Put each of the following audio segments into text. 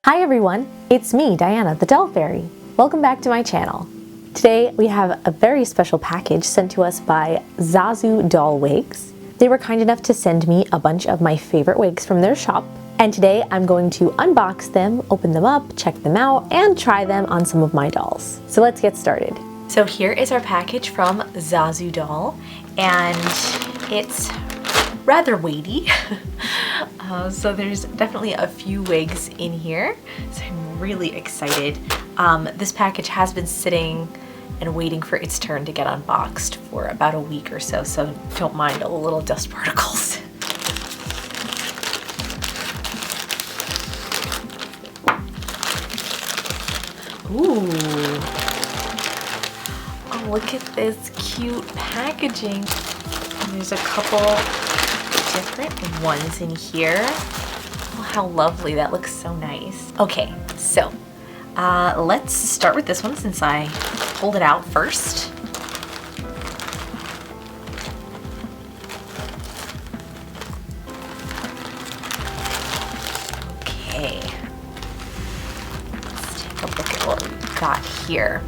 Hi everyone, it's me, Diana, the Doll Fairy. Welcome back to my channel. Today we have a very special package sent to us by ZaZou Doll Wigs. They were kind enough to send me a bunch of my favorite wigs from their shop, and today I'm going to unbox them, open them up, check them out, and try them on some of my dolls. So let's get started. So here is our package from ZaZou Doll, and it's rather weighty. So there's definitely a few wigs in here, so I'm really excited. This package has been sitting and waiting for its turn to get unboxed for about a week or so, so don't mind all the little dust particles. Ooh. Oh, look at this cute packaging. And there's a couple different ones in here. Oh, how lovely. That looks so nice. Okay, so let's start with this one since I pulled it out first. Okay. Let's take a look at what we've got here.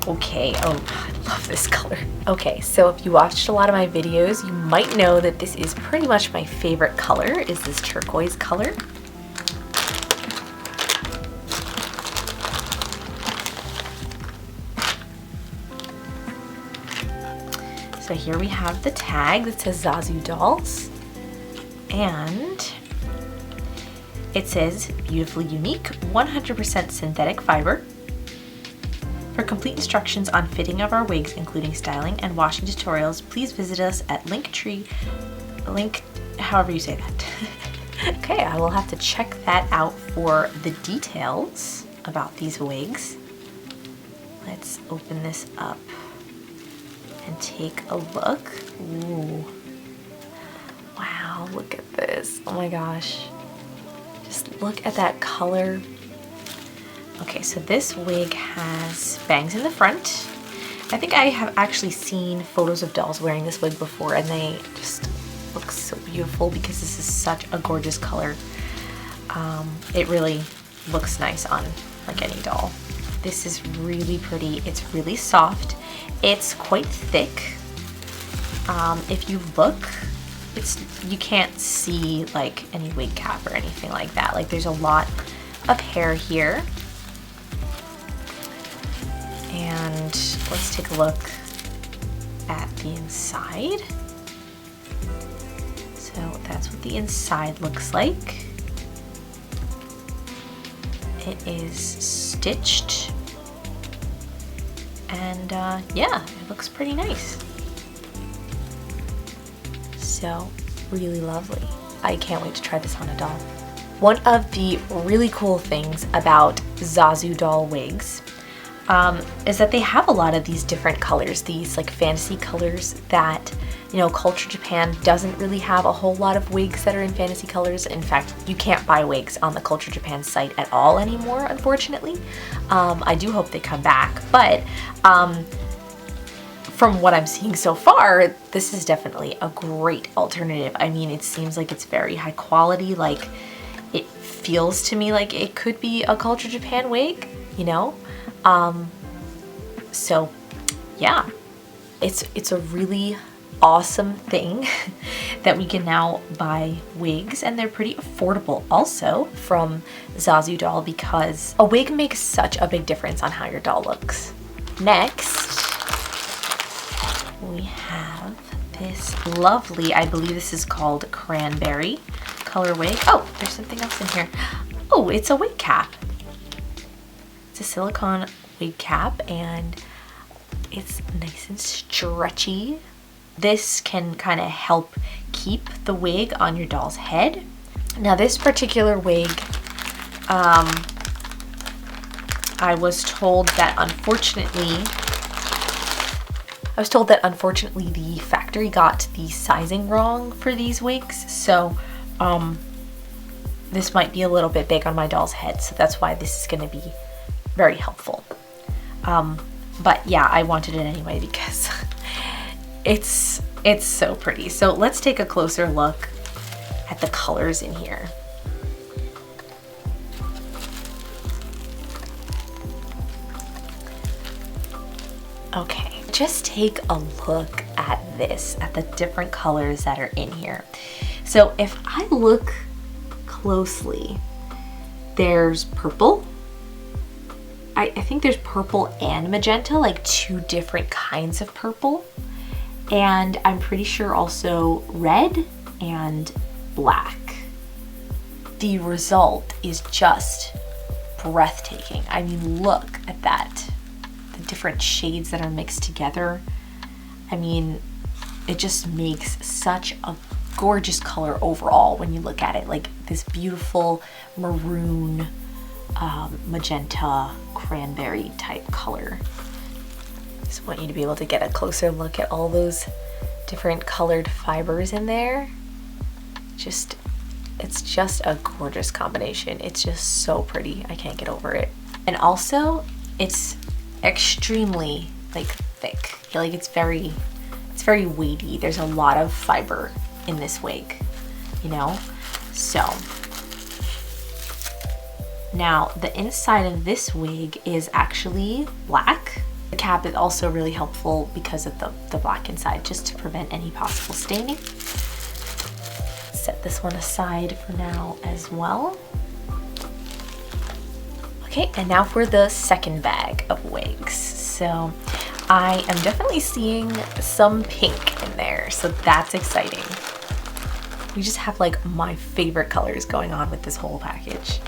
Okay, oh, I love this color. Okay, so if you watched a lot of my videos, you might know that this is pretty much my favorite color, is this turquoise color. So here we have the tag that says ZaZou Dolls, and it says beautifully unique, 100% synthetic fiber. For complete instructions on fitting of our wigs, including styling and washing tutorials, please visit us at Linktree, however you say that. Okay, I will have to check that out for the details about these wigs. Let's open this up and take a look. Ooh. Wow, look at this. Oh my gosh. Just look at that color. Okay, so this wig has bangs in the front. I think I have actually seen photos of dolls wearing this wig before, and they just look so beautiful because this is such a gorgeous color. It really looks nice on like any doll. This is really pretty. It's really soft. It's quite thick. If you look, you can't see like any wig cap or anything like that. Like there's a lot of hair here. And let's take a look at the inside. So that's what the inside looks like. It is stitched, and yeah, it looks pretty nice. So really lovely. I can't wait to try this on a doll. One of the really cool things about ZaZou Doll wigs is that they have a lot of these different colors, these like fantasy colors that, you know, Culture Japan doesn't really have a whole lot of wigs that are in fantasy colors. In fact, you can't buy wigs on the Culture Japan site at all anymore, unfortunately. I do hope they come back, but from what I'm seeing so far, this is definitely a great alternative. I mean, it seems like it's very high quality, like it feels to me like it could be a Culture Japan wig, you know? So yeah, it's a really awesome thing that we can now buy wigs, and they're pretty affordable also from ZaZou Doll because a wig makes such a big difference on how your doll looks. Next, we have this lovely, I believe this is called cranberry color wig. Oh, there's something else in here. Oh, it's a wig cap. It's a silicone wig cap, and it's nice and stretchy. This can kind of help keep the wig on your doll's head. Now this particular wig, I was told that unfortunately the factory got the sizing wrong for these wigs, so this might be a little bit big on my doll's head, so that's why this is going to be very helpful. But yeah, I wanted it anyway because it's so pretty. So let's take a closer look at the colors in here. Okay, just take a look at this, at the different colors that are in here. So if I look closely, there's purple. I think there's purple and magenta, like two different kinds of purple. And I'm pretty sure also red and black. The result is just breathtaking. I mean, look at that. The different shades that are mixed together. I mean, it just makes such a gorgeous color overall when you look at it. Like this beautiful maroon, magenta, cranberry type color. Just want you to be able to get a closer look at all those different colored fibers in there. It's just a gorgeous combination. It's just so pretty. I can't get over it. And also, it's extremely like thick. Like it's very weighty. There's a lot of fiber in this wig, you know? So now the inside of this wig is actually black. The cap is also really helpful because of the black inside, just to prevent any possible staining. Set this one aside for now as well. Okay, and now for the second bag of wigs. So I am definitely seeing some pink in there, so that's exciting. We just have like my favorite colors going on with this whole package.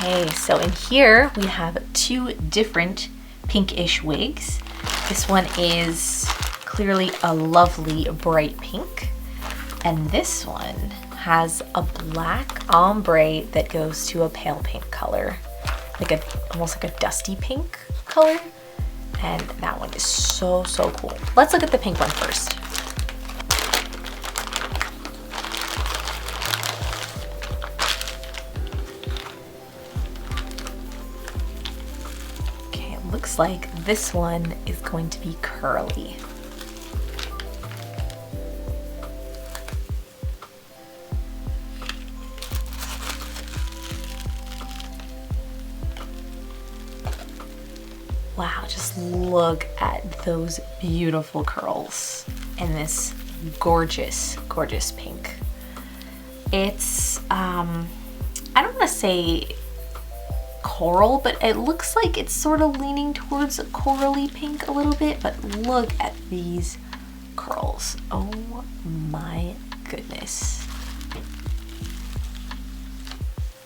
Okay, so in here we have two different pinkish wigs. This one is clearly a lovely bright pink, and this one has a black ombre that goes to a pale pink color, like almost like a dusty pink color, and that one is so cool. Let's look at the pink one first. Looks like this one is going to be curly. Wow, just look at those beautiful curls and this gorgeous pink. It's I don't want to say coral, but it looks like it's sort of leaning towards a corally pink a little bit, but look at these curls. Oh my goodness.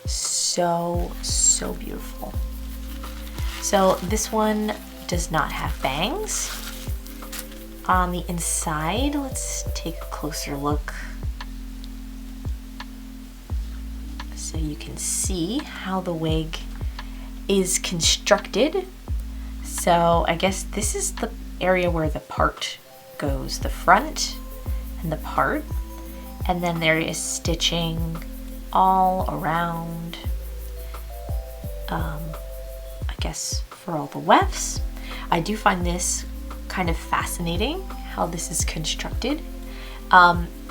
So beautiful. So this one does not have bangs. On the inside, let's take a closer look so you can see how the wig is constructed. So I guess this is the area where the part goes, the front and the part, and then there is stitching all around, I guess for all the wefts. I do find this kind of fascinating how this is constructed.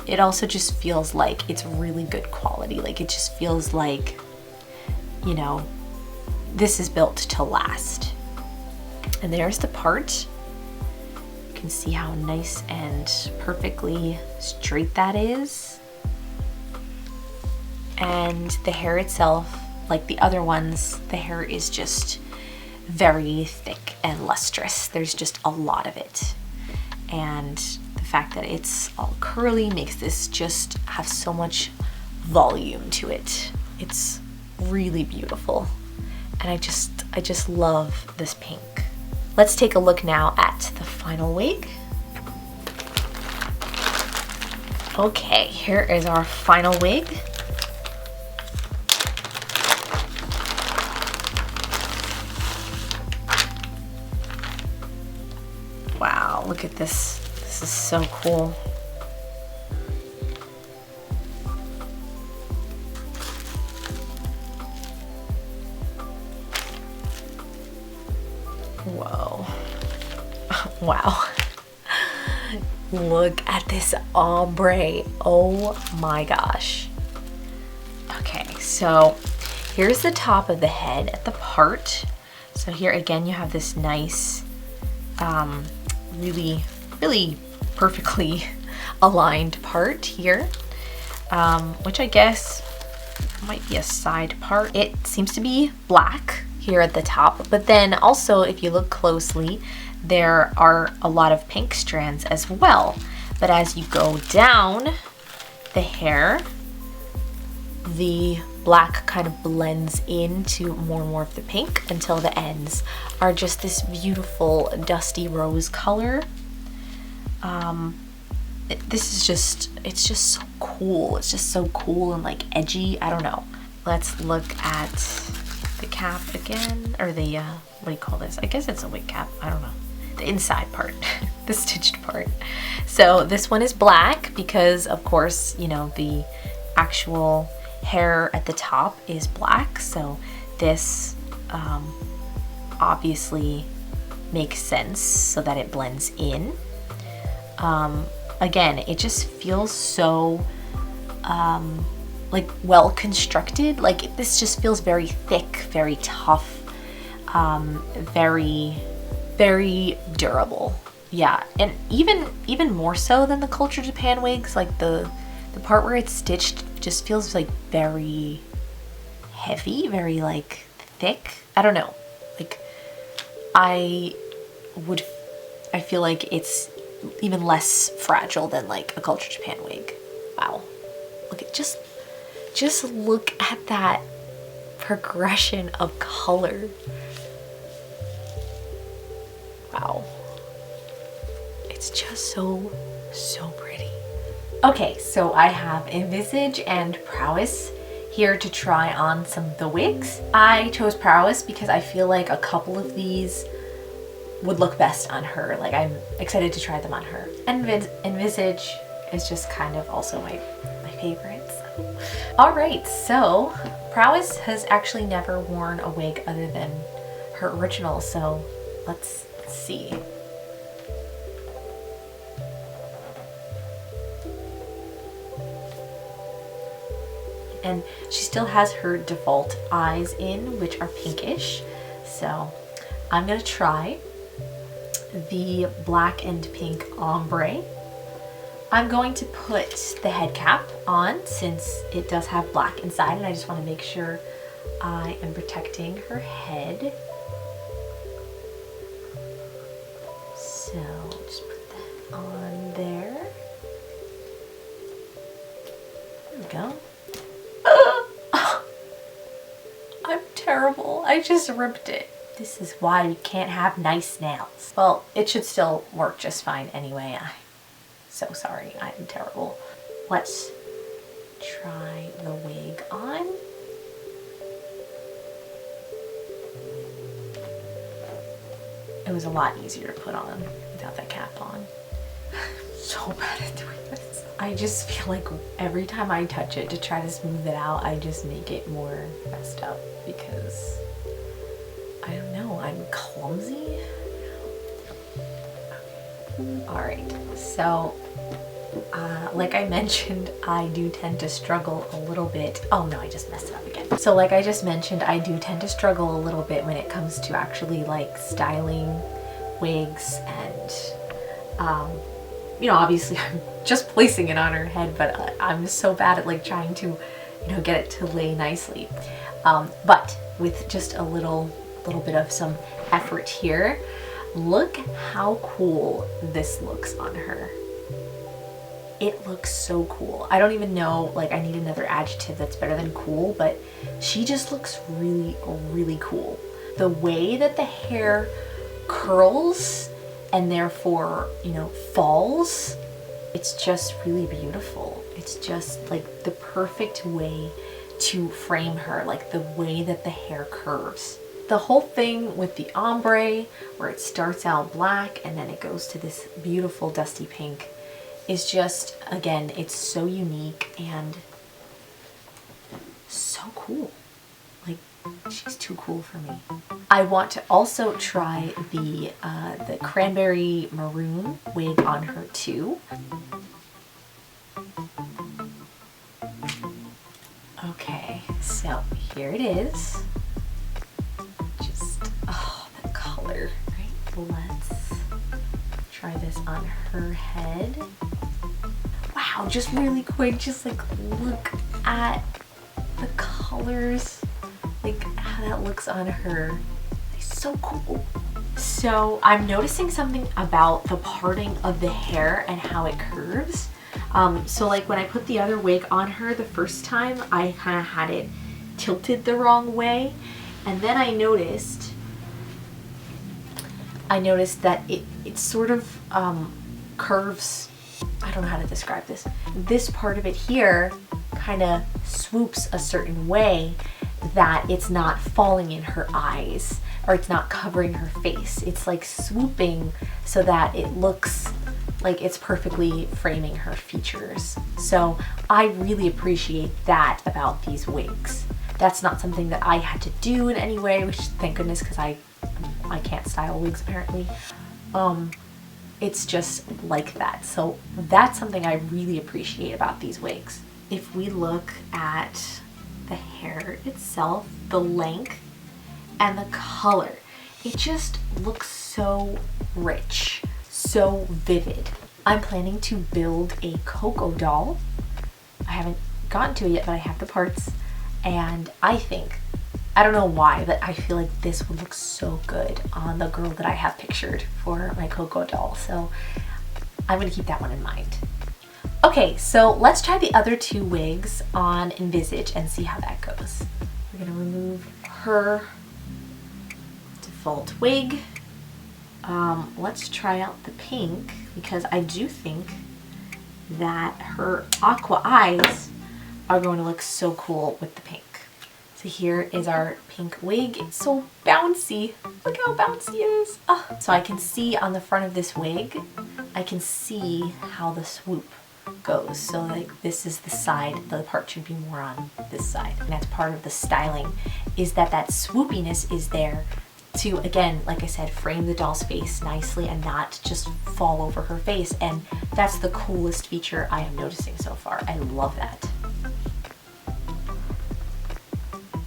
It also just feels like it's really good quality. Like it just feels like, you know, this is built to last. And there's the part. You can see how nice and perfectly straight that is. And the hair itself, like the other ones, the hair is just very thick and lustrous. There's just a lot of it. And the fact that it's all curly makes this just have so much volume to it. It's really beautiful. And I just love this pink. Let's take a look now at the final wig. Okay, here is our final wig. Wow, look at this. This is so cool. Whoa. Wow. look at this ombre. Oh my gosh. Okay, so here's the top of the head at the part. So here again, you have this nice, really perfectly aligned part here, which I guess might be a side part. It seems to be black here at the top, but then also if you look closely, there are a lot of pink strands as well. But as you go down the hair, the black kind of blends into more and more of the pink until the ends are just this beautiful dusty rose color. This is just, it's just so cool. It's just so cool and like edgy. I don't know. Let's look at the cap again, or the, what do you call this? I guess it's a wig cap. I don't know. The inside part, the stitched part. So this one is black because of course, you know, the actual hair at the top is black. So this obviously makes sense so that it blends in. Again, it just feels so like well constructed. Like this just feels very thick, very tough, very durable. Yeah, and even more so than the Culture Japan wigs, like the part where it's stitched just feels like very heavy, very like thick. I don't know. Like I feel like it's even less fragile than like a Culture Japan wig. Wow. Look at just look at that progression of color. Wow. It's just so pretty. Okay, so I have Envisage and Prowess here to try on some of the wigs. I chose Prowess because I feel like a couple of these would look best on her. Like I'm excited to try them on her. And Envisage is just kind of also my favorite. So. All right, so Prowess has actually never worn a wig other than her original, so let's see. And she still has her default eyes in, which are pinkish. So I'm gonna try the black and pink ombre. I'm going to put the head cap on since it does have black inside, and I just want to make sure I am protecting her head. So just put that on there. There we go. I'm terrible. I just ripped it. This is why we can't have nice nails. Well, it should still work just fine anyway. I'm so sorry. I'm terrible. Let's try the wig on. It was a lot easier to put on without that cap on. So bad at doing this. I just feel like every time I touch it to try to smooth it out, I just make it more messed up because I don't know, I'm clumsy. Okay. All right, so like I mentioned, I do tend to struggle a little bit. Oh no, I just messed it up again. So like I just mentioned, I do tend to struggle a little bit when it comes to actually like styling wigs and you know, obviously I'm just placing it on her head, but I'm so bad at like trying to, you know, get it to lay nicely. But with just a little bit of some effort here, look how cool this looks on her. It looks so cool. I don't even know, like I need another adjective that's better than cool, but she just looks really cool. The way that the hair curls and therefore, you know, falls, it's just really beautiful. It's just like the perfect way to frame her, like the way that the hair curves. The whole thing with the ombre, where it starts out black and then it goes to this beautiful dusty pink, is just, again, it's so unique and so cool. Like, She's too cool for me. I want to also try the cranberry maroon wig on her too. Okay, so here it is. Just, oh, the color, right? Let's try this on her head. Wow, just really quick, just like look at the colors, like how that looks on her. It's so cool. So I'm noticing something about the parting of the hair and how it curves. So like when I put the other wig on her the first time, I kind of had it tilted the wrong way. And then I noticed that it sort of curves. I don't know how to describe this. This part of it here kind of swoops a certain way that it's not falling in her eyes or it's not covering her face. It's like swooping so that it looks like it's perfectly framing her features. So I really appreciate that about these wigs. That's not something that I had to do in any way, which thank goodness, because I can't style wigs apparently. It's just like that. So that's something I really appreciate about these wigs. If we look at the hair itself, the length and the color, it just looks so rich, so vivid. I'm planning to build a Coco doll. I haven't gotten to it yet, but I have the parts, and I think, I don't know why, but I feel like this would look so good on the girl that I have pictured for my Coco doll. So I'm gonna keep that one in mind. Okay, so let's try the other two wigs on Envisage and see how that goes. We're gonna remove her default wig. Let's try out the pink because I do think that her aqua eyes are going to look so cool with the pink. So here is our pink wig. It's so bouncy. Look how bouncy it is. Oh. So I can see on the front of this wig, I can see how the swoop goes. So like this is the side, the part should be more on this side. And that's part of the styling, is that swoopiness is there to, again, like I said, frame the doll's face nicely and not just fall over her face. And that's the coolest feature I am noticing so far. I love that.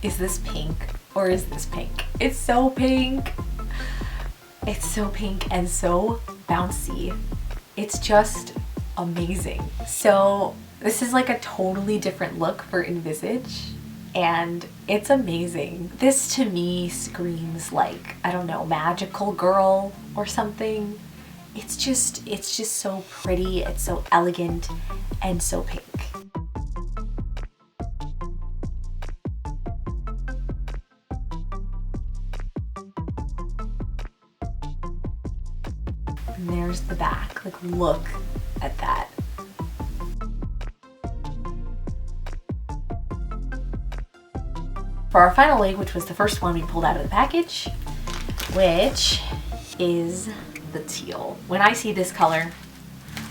Is this pink or is this pink? It's so pink. It's so pink and so bouncy. It's just amazing. So this is like a totally different look for Envisage and it's amazing. This to me screams like, I don't know, magical girl or something. It's just so pretty, it's so elegant and so pink. And there's the back, like look at that. For our final wig, which was the first one we pulled out of the package, which is the teal. When I see this color,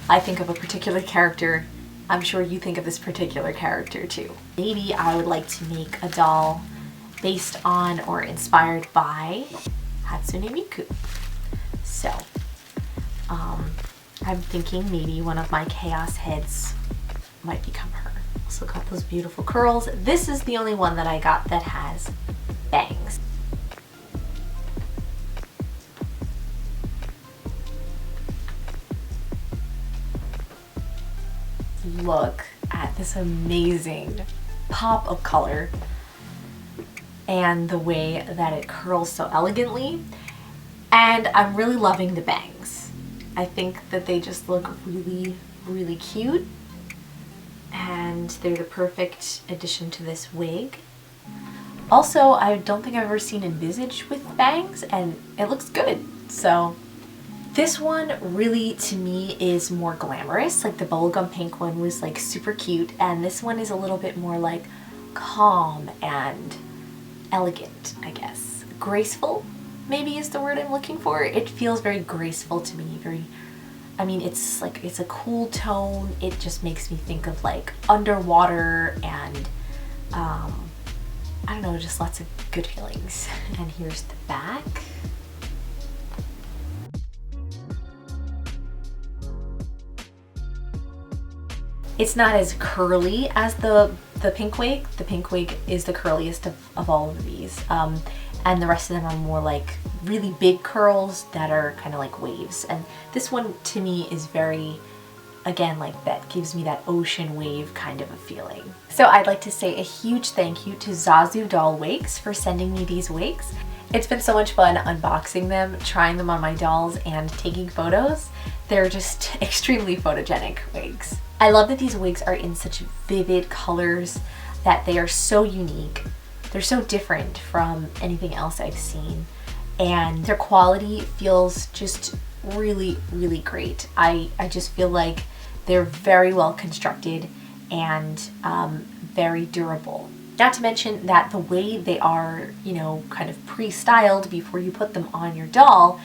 I think of a particular character. I'm sure you think of this particular character too. Maybe I would like to make a doll based on or inspired by Hatsune Miku. So, I'm thinking maybe one of my chaos heads might become her. Also got those beautiful curls. This is the only one that I got that has bangs. Look at this amazing pop of color and the way that it curls so elegantly. And I'm really loving the bangs. I think that they just look really, really cute. And they're the perfect addition to this wig. Also, I don't think I've ever seen Envisage with bangs, and it looks good. So this one really, to me, is more glamorous. Like the bubblegum pink one was like super cute, and this one is a little bit more like calm and elegant, I guess. Graceful, maybe is the word I'm looking for. It feels very graceful to me, very, I mean, it's like, it's a cool tone. It just makes me think of like underwater and I don't know, just lots of good feelings. And here's the back. It's not as curly as the pink wig. The pink wig is the curliest of all of these. And the rest of them are more like really big curls that are kind of like waves. And this one to me is very, again, like that gives me that ocean wave kind of a feeling. So I'd like to say a huge thank you to ZaZou Doll Wigs for sending me these wigs. It's been so much fun unboxing them, trying them on my dolls, and taking photos. They're just extremely photogenic wigs. I love that these wigs are in such vivid colors, that they are so unique. They're so different from anything else I've seen, and their quality feels just really, really great. I just feel like they're very well constructed and very durable. Not to mention that the way they are, you know, kind of pre-styled before you put them on your doll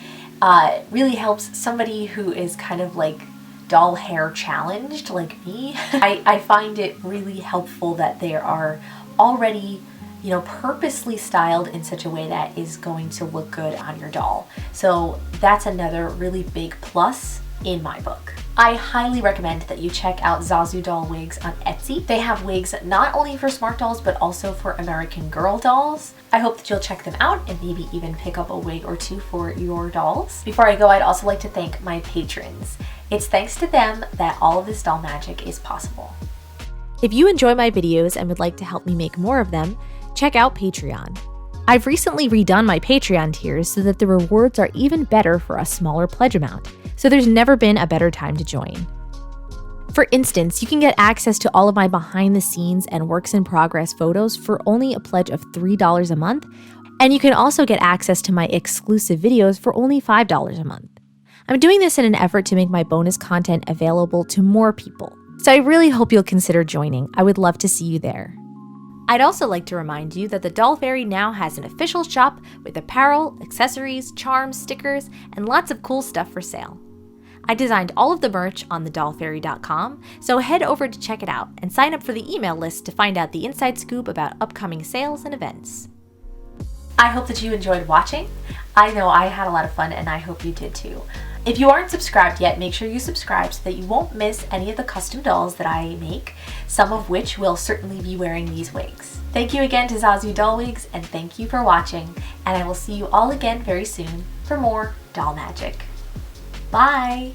really helps somebody who is kind of like doll hair challenged like me. I find it really helpful that they are already, you know, purposely styled in such a way that is going to look good on your doll. So that's another really big plus in my book. I highly recommend that you check out ZaZou Doll Wigs on Etsy. They have wigs not only for smart dolls, but also for American Girl dolls. I hope that you'll check them out and maybe even pick up a wig or two for your dolls. Before I go, I'd also like to thank my patrons. It's thanks to them that all of this doll magic is possible. If you enjoy my videos and would like to help me make more of them, check out Patreon. I've recently redone my Patreon tiers so that the rewards are even better for a smaller pledge amount, so there's never been a better time to join. For instance, you can get access to all of my behind the scenes and works in progress photos for only a pledge of $3 a month, and you can also get access to my exclusive videos for only $5 a month. I'm doing this in an effort to make my bonus content available to more people, so I really hope you'll consider joining. I would love to see you there. I'd also like to remind you that the Doll Fairy now has an official shop with apparel, accessories, charms, stickers, and lots of cool stuff for sale. I designed all of the merch on thedollfairy.com, so head over to check it out and sign up for the email list to find out the inside scoop about upcoming sales and events. I hope that you enjoyed watching. I know I had a lot of fun, and I hope you did too. If you aren't subscribed yet, make sure you subscribe so that you won't miss any of the custom dolls that I make, some of which will certainly be wearing these wigs. Thank you again to ZaZou Doll Wigs, and thank you for watching, and I will see you all again very soon for more doll magic. Bye!